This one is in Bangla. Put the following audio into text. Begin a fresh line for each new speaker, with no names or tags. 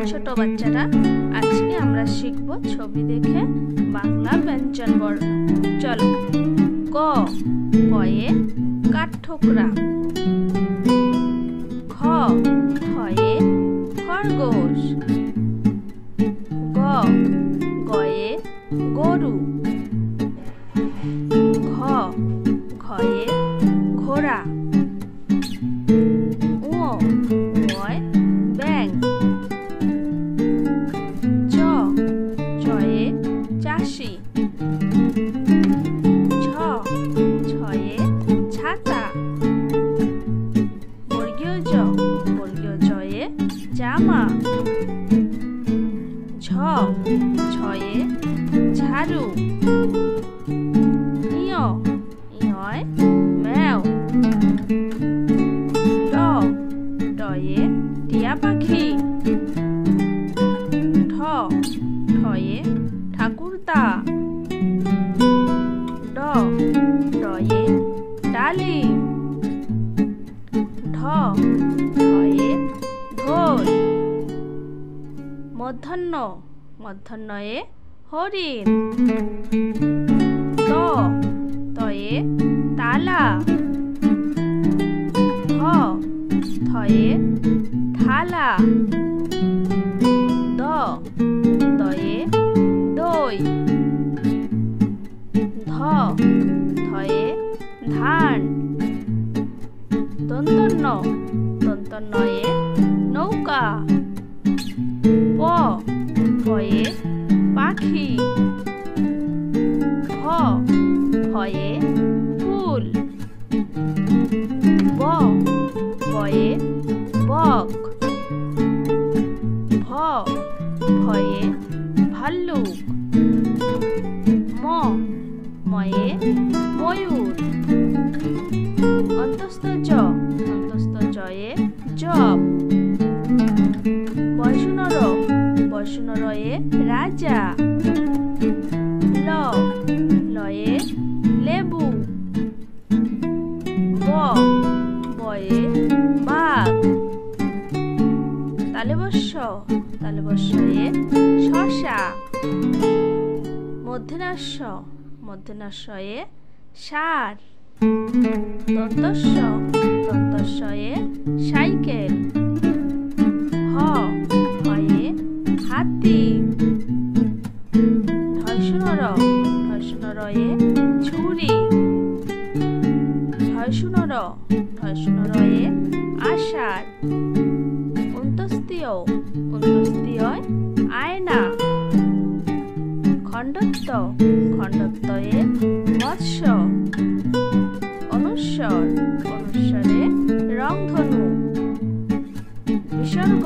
ছোট বাচ্চারা, আজকে আমরা শিখব ছবি দেখে বাংলা ব্যঞ্জন বর্ণ। চলো। ক, কয়ে কাঠঠোকরা। খ, খয়ে খরগোশ। গ, গয়ে গরু। ঘ, ঘয়ে ঘোড়া। উ, উয় ব্যাঙ। চ, চয়ে চাষি। ছ, ছয়ে ছাতা। বর্গীয় জ, বর্গীয় জয়ে জামা। ঝ, ঝয়ে ঝাড়ু। ইয়, ইয়য় ম্যাও। ট, টয়ে টিয়া পাখি। ঠ, ঠয়ে ঠাকুরদা। ড, ডয়ে ডালিম। ঢ, ঢয়ে ঢোল। মধ্যাহ্ন, মধ্যাহ্নয়ে হরিণ। ত, তয়ে তালা। থ, থয়ে থালা। দ, দয়ে দই। ধ, ধয়ে ধান। দন্তন্য, দন্তন্যয়ে নৌকা। প, পয়ে পাখি। ফ, ফয়ে ফুল। ব, বয়ে বক। ভ, ভয়ে ভাল্লুক। ম, ময়ে ময়ূর। অন্তস্থ জ, অন্তস্থ জয়ে জব। বয়সুনর, বয়সুনরয়ে রাজা। ল, লয়ে লেবু। ব, বয়ে বাঘ। তালবস্য, তালবস্যয়ে শশা। মধ্যনাস্য, মধ্যনাস্যয়ে ষাঁড়। দন্তস্য, দন্তস্যয়ে সাইকেল। হ, হয়ে হাতি। ঢয়সুনর, ঢয়সুনরয়ে ছুরি। ঢয়সুনর, ঢয়সুনরয়ে আষাঢ়। অন্তস্তীয়, অন্তস্তীয়য় আয়না। খণ্ডত্ব, খণ্ডত্বয়ে মৎস্য। অনুস্বর, অনুস্বরে রংধনু। বিসর্গ,